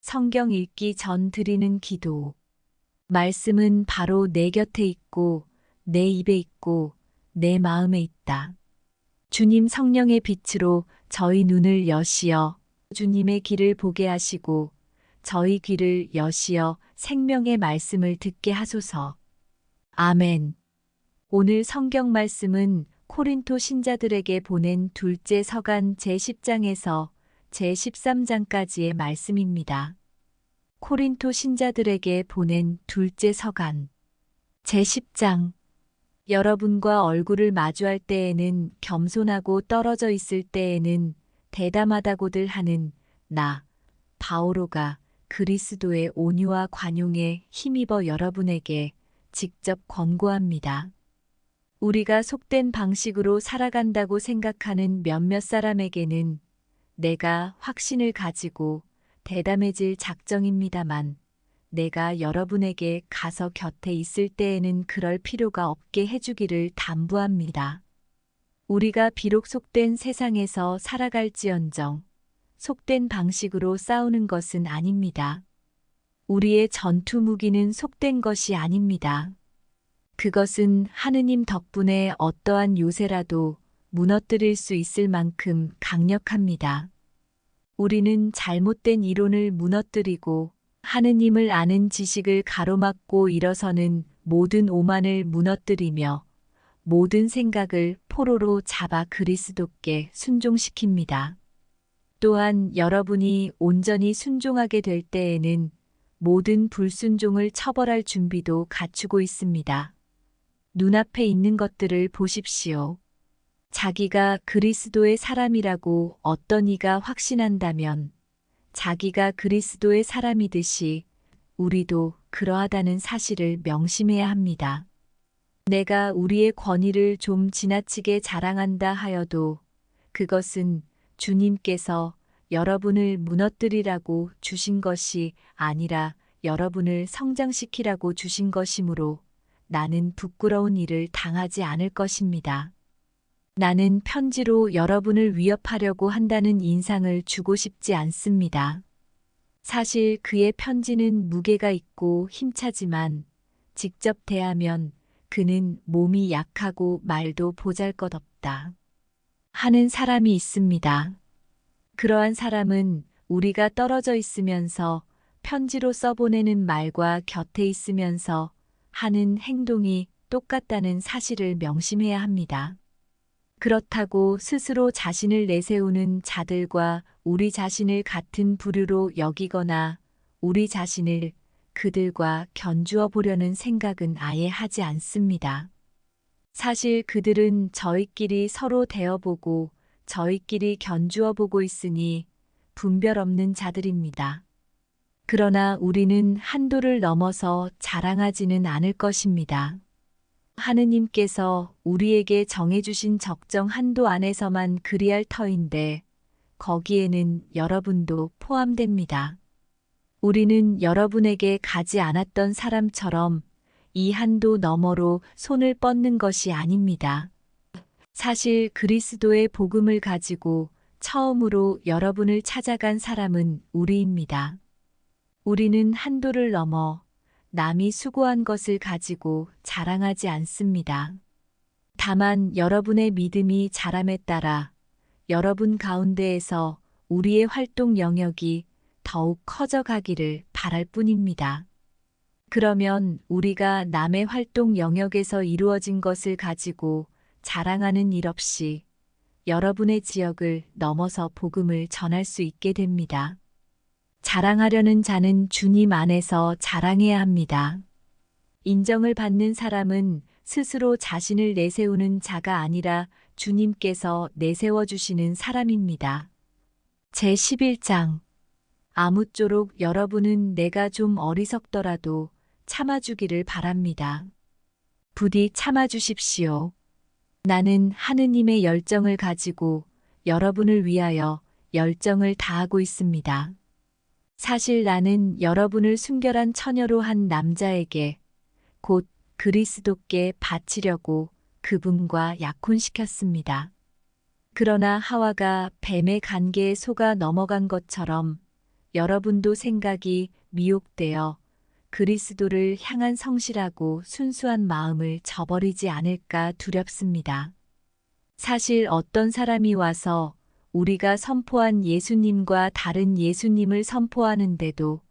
성경 읽기 전 드리는 기도. 말씀은 바로 내 곁에 있고, 내 입에 있고, 내 마음에 있다. 주님 성령의 빛으로 저희 눈을 여시어 주님의 길을 보게 하시고, 저희 귀를 여시어 생명의 말씀을 듣게 하소서. 아멘. 오늘 성경 말씀은 코린토 신자들에게 보낸 둘째 서간 제10장에서 제13장까지의 말씀입니다. 코린토 신자들에게 보낸 둘째 서간 제10장. 여러분과 얼굴을 마주할 때에는 겸손하고 떨어져 있을 때에는 대담하다고들 하는 나, 바오로가 그리스도의 온유와 관용에 힘입어 여러분에게 직접 권고합니다. 우리가 속된 방식으로 살아간다고 생각하는 몇몇 사람에게는 내가 확신을 가지고 대담해질 작정입니다만, 내가 여러분에게 가서 곁에 있을 때에는 그럴 필요가 없게 해주기를 담부합니다. 우리가 비록 속된 세상에서 살아갈지언정 속된 방식으로 싸우는 것은 아닙니다. 우리의 전투 무기는 속된 것이 아닙니다. 그것은 하느님 덕분에 어떠한 요새라도 무너뜨릴 수 있을 만큼 강력합니다. 우리는 잘못된 이론을 무너뜨리고 하느님을 아는 지식을 가로막고 일어서는 모든 오만을 무너뜨리며 모든 생각을 포로로 잡아 그리스도께 순종시킵니다. 또한 여러분이 온전히 순종하게 될 때에는 모든 불순종을 처벌할 준비도 갖추고 있습니다. 눈앞에 있는 것들을 보십시오. 자기가 그리스도의 사람이라고 어떤 이가 확신한다면 자기가 그리스도의 사람이듯이 우리도 그러하다는 사실을 명심해야 합니다. 내가 우리의 권위를 좀 지나치게 자랑한다 하여도 그것은 주님께서 여러분을 무너뜨리라고 주신 것이 아니라 여러분을 성장시키라고 주신 것이므로 나는 부끄러운 일을 당하지 않을 것입니다. 나는 편지로 여러분을 위협하려고 한다는 인상을 주고 싶지 않습니다. 사실 그의 편지는 무게가 있고 힘차지만 직접 대하면 그는 몸이 약하고 말도 보잘것없다 하는 사람이 있습니다. 그러한 사람은 우리가 떨어져 있으면서 편지로 써보내는 말과 곁에 있으면서 하는 행동이 똑같다는 사실을 명심해야 합니다. 그렇다고 스스로 자신을 내세우는 자들과 우리 자신을 같은 부류로 여기거나 우리 자신을 그들과 견주어 보려는 생각은 아예 하지 않습니다. 사실 그들은 저희끼리 서로 대어보고 저희끼리 견주어 보고 있으니 분별 없는 자들입니다. 그러나 우리는 한도를 넘어서 자랑하지는 않을 것입니다. 하느님께서 우리에게 정해주신 적정 한도 안에서만 그리할 터인데 거기에는 여러분도 포함됩니다. 우리는 여러분에게 가지 않았던 사람처럼 이 한도 너머로 손을 뻗는 것이 아닙니다. 사실 그리스도의 복음을 가지고 처음으로 여러분을 찾아간 사람은 우리입니다. 우리는 한도를 넘어 남이 수고한 것을 가지고 자랑하지 않습니다. 다만 여러분의 믿음이 자람에 따라 여러분 가운데에서 우리의 활동 영역이 더욱 커져가기를 바랄 뿐입니다. 그러면 우리가 남의 활동 영역에서 이루어진 것을 가지고 자랑하는 일 없이 여러분의 지역을 넘어서 복음을 전할 수 있게 됩니다. 자랑하려는 자는 주님 안에서 자랑해야 합니다. 인정을 받는 사람은 스스로 자신을 내세우는 자가 아니라 주님께서 내세워 주시는 사람입니다. 제11장. 아무쪼록 여러분은 내가 좀 어리석더라도 참아주기를 바랍니다. 부디 참아주십시오. 나는 하느님의 열정을 가지고 여러분을 위하여 열정을 다하고 있습니다. 사실 나는 여러분을 순결한 처녀로 한 남자에게 곧 그리스도께 바치려고 그분과 약혼시켰습니다. 그러나 하와가 뱀의 간계에 속아 넘어간 것처럼 여러분도 생각이 미혹되어 그리스도를 향한 성실하고 순수한 마음을 저버리지 않을까 두렵습니다. 사실 어떤 사람이 와서 우리가 선포한 예수님과 다른 예수님을 선포하는데도,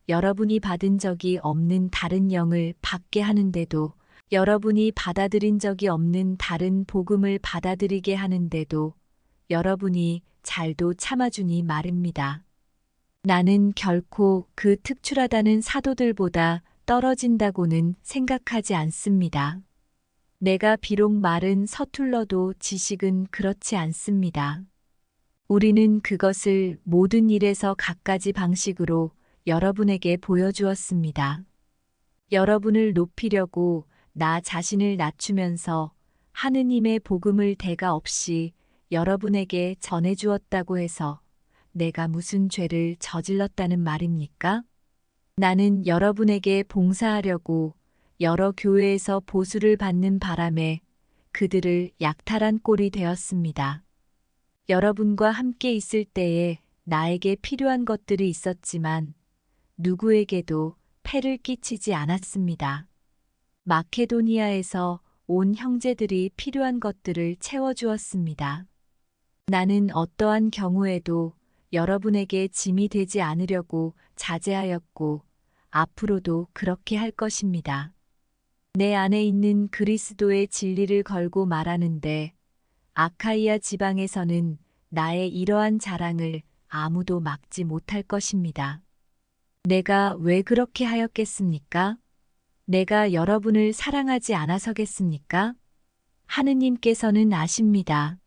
여러분이 받은 적이 없는 다른 영을 받게 하는데도, 여러분이 받아들인 적이 없는 다른 복음을 받아들이게 하는데도 여러분이 잘도 참아주니 말입니다. 나는 결코 그 특출하다는 사도들보다 떨어진다고는 생각하지 않습니다. 내가 비록 말은 서툴러도 지식은 그렇지 않습니다. 우리는 그것을 모든 일에서 갖가지 방식으로 여러분에게 보여주었습니다. 여러분을 높이려고 나 자신을 낮추면서 하느님의 복음을 대가 없이 여러분에게 전해주었다고 해서 내가 무슨 죄를 저질렀다는 말입니까? 나는 여러분에게 봉사하려고 여러 교회에서 보수를 받는 바람에 그들을 약탈한 꼴이 되었습니다. 여러분과 함께 있을 때에 나에게 필요한 것들이 있었지만 누구에게도 폐를 끼치지 않았습니다. 마케도니아에서 온 형제들이 필요한 것들을 채워주었습니다. 나는 어떠한 경우에도 여러분에게 짐이 되지 않으려고 자제하였고 앞으로도 그렇게 할 것입니다. 내 안에 있는 그리스도의 진리를 걸고 말하는데 아카이아 지방에서는 나의 이러한 자랑을 아무도 막지 못할 것입니다. 내가 왜 그렇게 하였겠습니까? 내가 여러분을 사랑하지 않아서겠습니까? 하느님께서는 아십니다.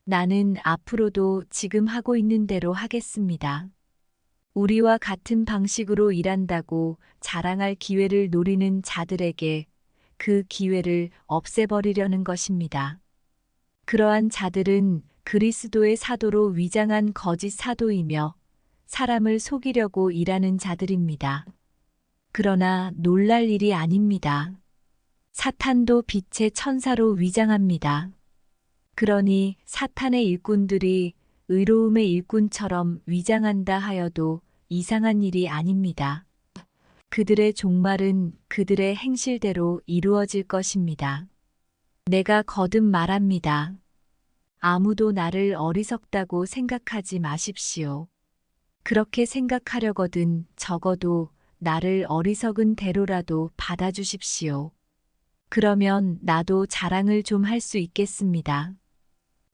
나는 앞으로도 지금 하고 있는 대로 하겠습니다. 우리와 같은 방식으로 일한다고 자랑할 기회를 노리는 자들에게 그 기회를 없애버리려는 것입니다. 그러한 자들은 그리스도의 사도로 위장한 거짓 사도이며 사람을 속이려고 일하는 자들입니다. 그러나 놀랄 일이 아닙니다. 사탄도 빛의 천사로 위장합니다. 그러니 사탄의 일꾼들이 의로움의 일꾼처럼 위장한다 하여도 이상한 일이 아닙니다. 그들의 종말은 그들의 행실대로 이루어질 것입니다. 내가 거듭 말합니다. 아무도 나를 어리석다고 생각하지 마십시오. 그렇게 생각하려거든 적어도 나를 어리석은 대로라도 받아주십시오. 그러면 나도 자랑을 좀 할 수 있겠습니다.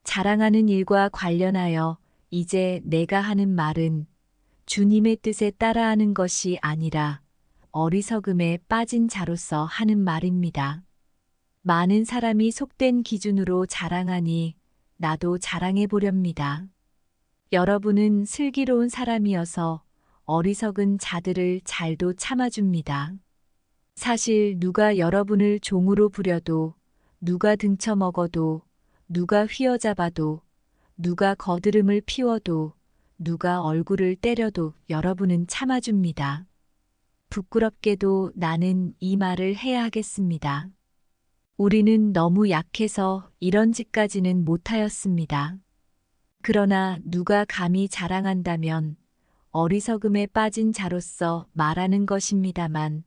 자랑하는 일과 관련하여 이제 내가 하는 말은 주님의 뜻에 따라하는 것이 아니라 어리석음에 빠진 자로서 하는 말입니다. 많은 사람이 속된 기준으로 자랑하니 나도 자랑해 보렵니다. 여러분은 슬기로운 사람이어서 어리석은 자들을 잘도 참아줍니다. 사실 누가 여러분을 종으로 부려도, 누가 등쳐먹어도, 누가 휘어잡아도, 누가 거드름을 피워도, 누가 얼굴을 때려도 여러분은 참아줍니다. 부끄럽게도 나는 이 말을 해야 하겠습니다. 우리는 너무 약해서 이런 짓까지는 못하였습니다. 그러나 누가 감히 자랑한다면 어리석음에 빠진 자로서 말하는 것입니다만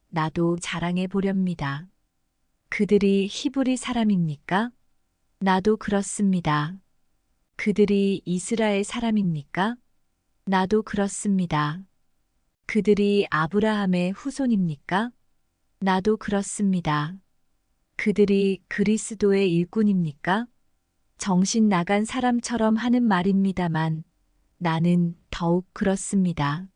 나도 자랑해 보렵니다. 그들이 히브리 사람입니까? 나도 그렇습니다. 그들이 이스라엘 사람입니까? 나도 그렇습니다. 그들이 아브라함의 후손입니까? 나도 그렇습니다. 그들이 그리스도의 일꾼입니까? 정신 나간 사람처럼 하는 말입니다만 나는 더욱 그렇습니다.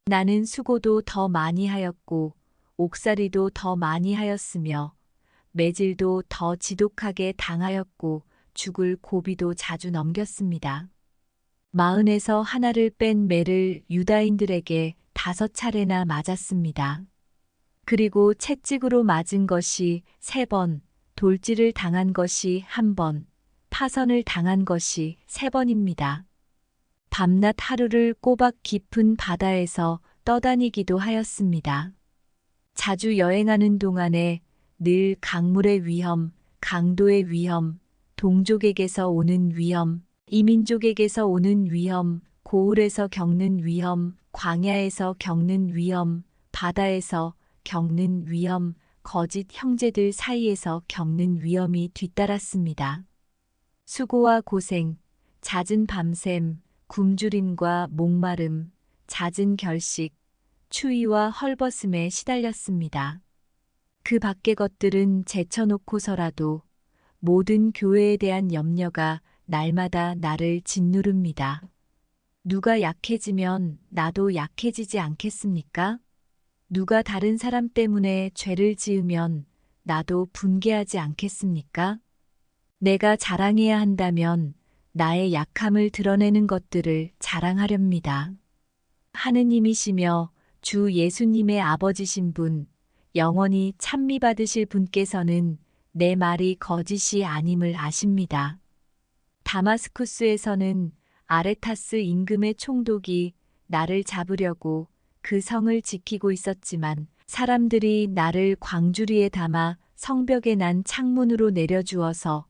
나는 수고도 더 많이 하였고 옥살이도 더 많이 하였으며 매질도 더 지독하게 당하였고 죽을 고비도 자주 넘겼습니다. 40에서 하나를 뺀 매를 유다인들에게 5차례나 맞았습니다. 그리고 채찍으로 맞은 것이 3번, 돌질을 당한 것이 1번, 파선을 당한 것이 3번입니다. 밤낮 하루를 꼬박 깊은 바다에서 떠다니기도 하였습니다. 자주 여행하는 동안에 늘 강물의 위험, 강도의 위험, 동족에게서 오는 위험, 이민족에게서 오는 위험, 고을에서 겪는 위험, 광야에서 겪는 위험, 바다에서 겪는 위험, 거짓 형제들 사이에서 겪는 위험이 뒤따랐습니다. 수고와 고생, 잦은 밤샘, 굶주림과 목마름, 잦은 결식, 추위와 헐벗음에 시달렸습니다. 그 밖의 것들은 제쳐놓고서라도 모든 교회에 대한 염려가 날마다 나를 짓누릅니다. 누가 약해지면 나도 약해지지 않겠습니까? 누가 다른 사람 때문에 죄를 지으면 나도 분개하지 않겠습니까? 내가 자랑해야 한다면 나의 약함을 드러내는 것들을 자랑하렵니다. 하느님이시며 주 예수님의 아버지신 분, 영원히 찬미받으실 분께서는 내 말이 거짓이 아님을 아십니다. 다마스쿠스에서는 아레타스 임금의 총독이 나를 잡으려고 그 성을 지키고 있었지만 사람들이 나를 광주리에 담아 성벽에 난 창문으로 내려주어서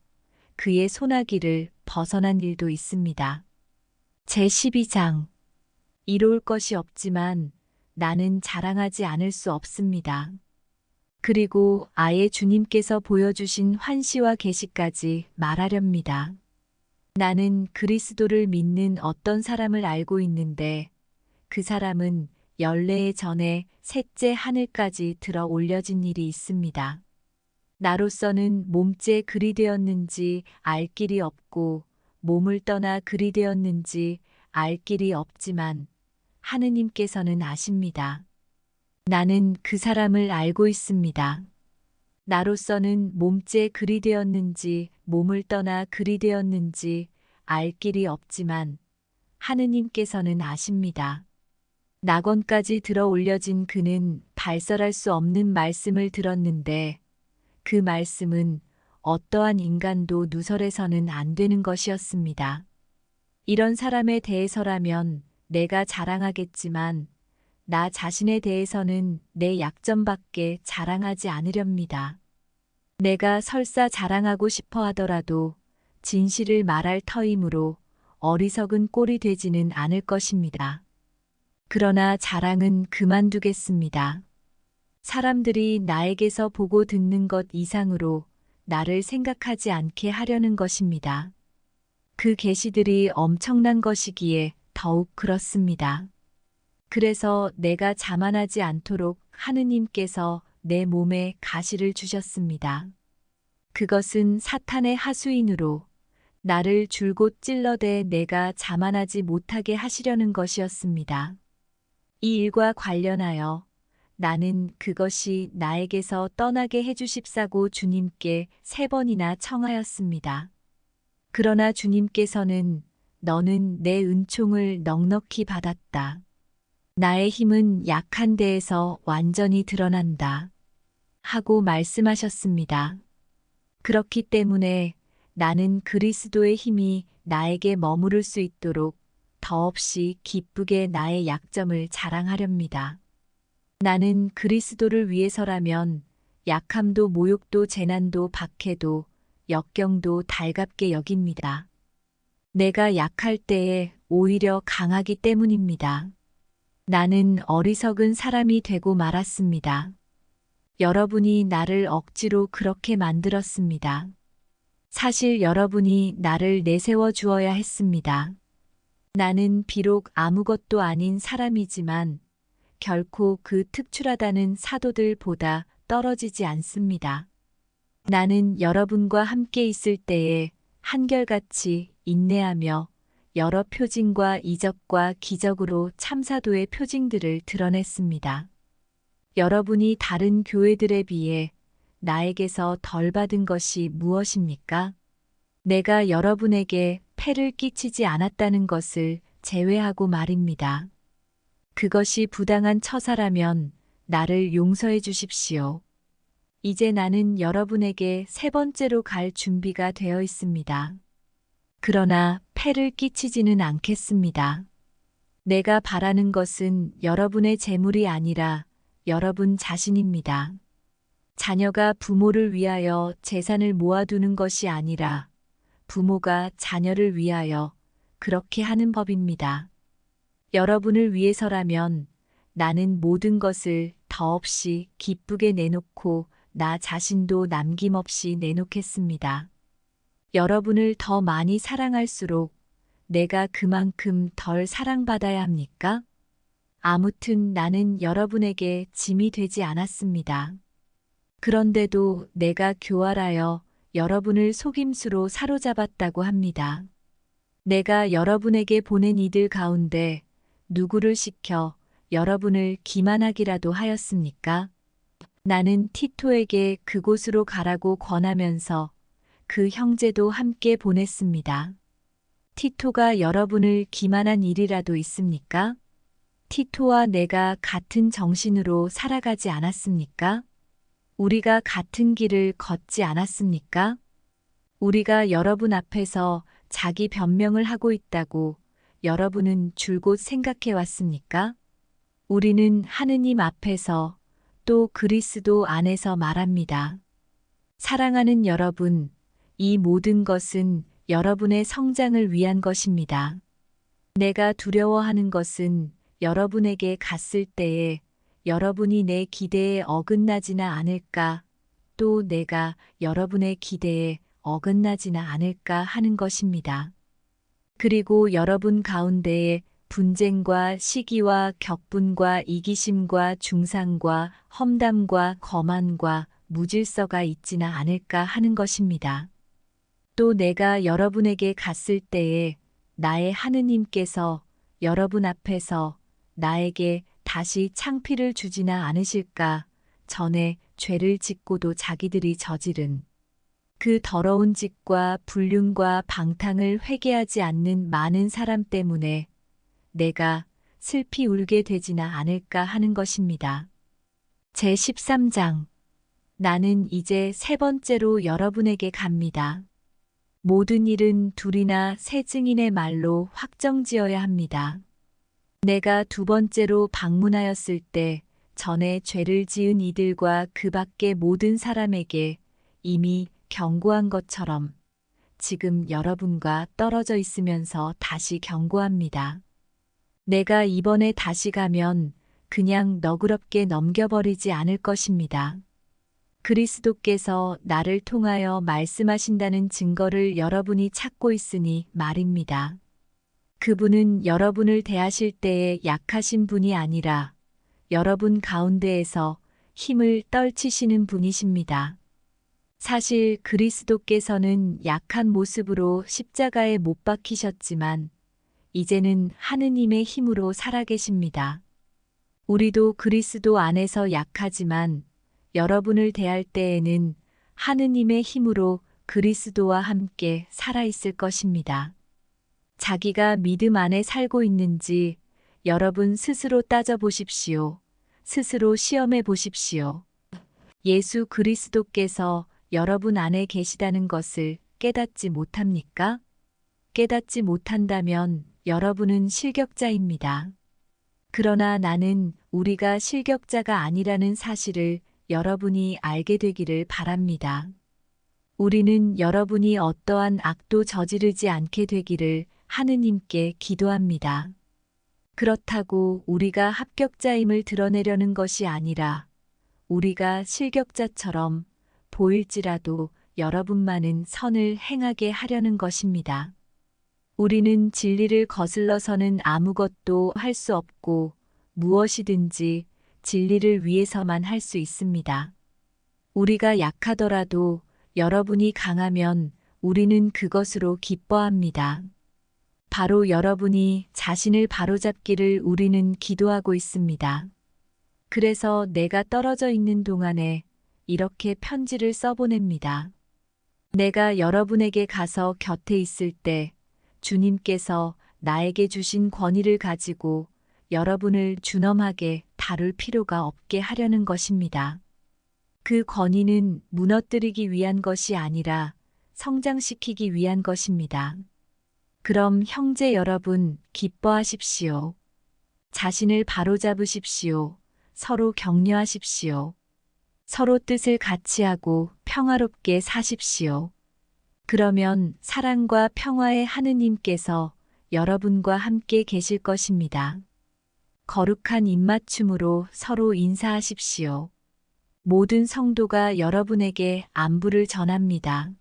그의 소나기를 벗어난 일도 있습니다. 제12장. 이로울 것이 없지만 나는 자랑하지 않을 수 없습니다. 그리고 아예 주님께서 보여주신 환시와 계시까지 말하렵니다. 나는 그리스도를 믿는 어떤 사람을 알고 있는데 그 사람은 연례에 전에 셋째 하늘까지 들어 올려진 일이 있습니다. 나로서는 몸째 그리 되었는지 알 길이 없고 몸을 떠나 그리 되었는지 알 길이 없지만 하느님께서는 아십니다. 나는 그 사람을 알고 있습니다. 나로서는 몸째 그리 되었는지 몸을 떠나 그리 되었는지 알 길이 없지만 하느님께서는 아십니다. 낙원까지 들어 올려진 그는 발설할 수 없는 말씀을 들었는데 그 말씀은 어떠한 인간도 누설해서는 안 되는 것이었습니다. 이런 사람에 대해서라면 내가 자랑하겠지만 나 자신에 대해서는 내 약점밖에 자랑하지 않으렵니다. 내가 설사 자랑하고 싶어 하더라도 진실을 말할 터이므로 어리석은 꼴이 되지는 않을 것입니다. 그러나 자랑은 그만두겠습니다. 사람들이 나에게서 보고 듣는 것 이상으로 나를 생각하지 않게 하려는 것입니다. 그 계시들이 엄청난 것이기에 더욱 그렇습니다. 그래서 내가 자만하지 않도록 하느님께서 내 몸에 가시를 주셨습니다. 그것은 사탄의 하수인으로 나를 줄곧 찔러대 내가 자만하지 못하게 하시려는 것이었습니다. 이 일과 관련하여 나는 그것이 나에게서 떠나게 해주십사고 주님께 3번이나 청하였습니다. 그러나 주님께서는 너는 내 은총을 넉넉히 받았다. 나의 힘은 약한 데에서 완전히 드러난다. 하고 말씀하셨습니다. 그렇기 때문에 나는 그리스도의 힘이 나에게 머무를 수 있도록 더없이 기쁘게 나의 약점을 자랑하렵니다. 나는 그리스도를 위해서라면 약함도 모욕도 재난도 박해도 역경도 달갑게 여깁니다. 내가 약할 때에 오히려 강하기 때문입니다. 나는 어리석은 사람이 되고 말았습니다. 여러분이 나를 억지로 그렇게 만들었습니다. 사실 여러분이 나를 내세워 주어야 했습니다. 나는 비록 아무것도 아닌 사람이지만 결코 그 특출하다는 사도들보다 떨어지지 않습니다. 나는 여러분과 함께 있을 때에 한결같이 인내하며 여러 표징과 이적과 기적으로 참사도의 표징들을 드러냈습니다. 여러분이 다른 교회들에 비해 나에게서 덜 받은 것이 무엇입니까? 내가 여러분에게 폐를 끼치지 않았다는 것을 제외하고 말입니다. 그것이 부당한 처사라면 나를 용서해 주십시오. 이제 나는 여러분에게 3번째로 갈 준비가 되어 있습니다. 그러나 폐를 끼치지는 않겠습니다. 내가 바라는 것은 여러분의 재물이 아니라 여러분 자신입니다. 자녀가 부모를 위하여 재산을 모아두는 것이 아니라 부모가 자녀를 위하여 그렇게 하는 법입니다. 여러분을 위해서라면 나는 모든 것을 더없이 기쁘게 내놓고 나 자신도 남김없이 내놓겠습니다. 여러분을 더 많이 사랑할수록 내가 그만큼 덜 사랑받아야 합니까? 아무튼 나는 여러분에게 짐이 되지 않았습니다. 그런데도 내가 교활하여 여러분을 속임수로 사로잡았다고 합니다. 내가 여러분에게 보낸 이들 가운데 누구를 시켜 여러분을 기만하기라도 하였습니까? 나는 티토에게 그곳으로 가라고 권하면서 그 형제도 함께 보냈습니다. 티토가 여러분을 기만한 일이라도 있습니까? 티토와 내가 같은 정신으로 살아가지 않았습니까? 우리가 같은 길을 걷지 않았습니까? 우리가 여러분 앞에서 자기 변명을 하고 있다고 여러분은 줄곧 생각해 왔습니까? 우리는 하느님 앞에서 또 그리스도 안에서 말합니다. 사랑하는 여러분, 이 모든 것은 여러분의 성장을 위한 것입니다. 내가 두려워하는 것은 여러분에게 갔을 때에 여러분이 내 기대에 어긋나지나 않을까, 또 내가 여러분의 기대에 어긋나지나 않을까 하는 것입니다. 그리고 여러분 가운데에 분쟁과 시기와 격분과 이기심과 중상과 험담과 거만과 무질서가 있지나 않을까 하는 것입니다. 또 내가 여러분에게 갔을 때에 나의 하느님께서 여러분 앞에서 나에게 다시 창피를 주지나 않으실까? 전에 죄를 짓고도 자기들이 저지른 그 더러운 짓과 불륜과 방탕을 회개하지 않는 많은 사람 때문에 내가 슬피 울게 되지나 않을까 하는 것입니다. 제13장. 나는 이제 세 번째로 여러분에게 갑니다. 모든 일은 둘이나 세 증인의 말로 확정지어야 합니다. 내가 두 번째로 방문하였을 때 전에 죄를 지은 이들과 그 밖의 모든 사람에게 이미 경고한 것처럼 지금 여러분과 떨어져 있으면서 다시 경고합니다. 내가 이번에 다시 가면 그냥 너그럽게 넘겨버리지 않을 것입니다. 그리스도께서 나를 통하여 말씀하신다는 증거를 여러분이 찾고 있으니 말입니다. 그분은 여러분을 대하실 때에 약하신 분이 아니라 여러분 가운데에서 힘을 떨치시는 분이십니다. 사실 그리스도께서는 약한 모습으로 십자가에 못 박히셨지만 이제는 하느님의 힘으로 살아계십니다. 우리도 그리스도 안에서 약하지만 여러분을 대할 때에는 하느님의 힘으로 그리스도와 함께 살아있을 것입니다. 자기가 믿음 안에 살고 있는지 여러분 스스로 따져보십시오. 스스로 시험해 보십시오. 예수 그리스도께서 여러분 안에 계시다는 것을 깨닫지 못합니까? 깨닫지 못한다면 여러분은 실격자입니다. 그러나 나는 우리가 실격자가 아니라는 사실을 여러분이 알게 되기를 바랍니다. 우리는 여러분이 어떠한 악도 저지르지 않게 되기를 하느님께 기도합니다. 그렇다고 우리가 합격자임을 드러내려는 것이 아니라 우리가 실격자처럼 보일지라도 여러분만은 선을 행하게 하려는 것입니다. 우리는 진리를 거슬러서는 아무것도 할 수 없고 무엇이든지 진리를 위해서만 할 수 있습니다. 우리가 약하더라도 여러분이 강하면 우리는 그것으로 기뻐합니다. 바로 여러분이 자신을 바로잡기를 우리는 기도하고 있습니다. 그래서 내가 떨어져 있는 동안에 이렇게 편지를 써보냅니다. 내가 여러분에게 가서 곁에 있을 때 주님께서 나에게 주신 권위를 가지고 여러분을 준엄하게 다룰 필요가 없게 하려는 것입니다. 그 권위는 무너뜨리기 위한 것이 아니라 성장시키기 위한 것입니다. 그럼 형제 여러분 기뻐하십시오. 자신을 바로잡으십시오. 서로 격려하십시오. 서로 뜻을 같이 하고 평화롭게 사십시오. 그러면 사랑과 평화의 하느님께서 여러분과 함께 계실 것입니다. 거룩한 입맞춤으로 서로 인사하십시오. 모든 성도가 여러분에게 안부를 전합니다.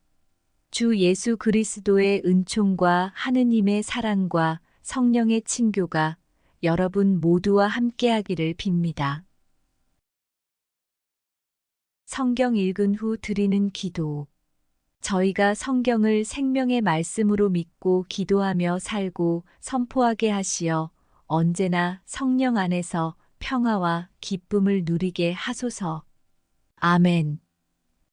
주 예수 그리스도의 은총과 하느님의 사랑과 성령의 친교가 여러분 모두와 함께하기를 빕니다. 성경 읽은 후 드리는 기도. 저희가 성경을 생명의 말씀으로 믿고 기도하며 살고 선포하게 하시어 언제나 성령 안에서 평화와 기쁨을 누리게 하소서. 아멘.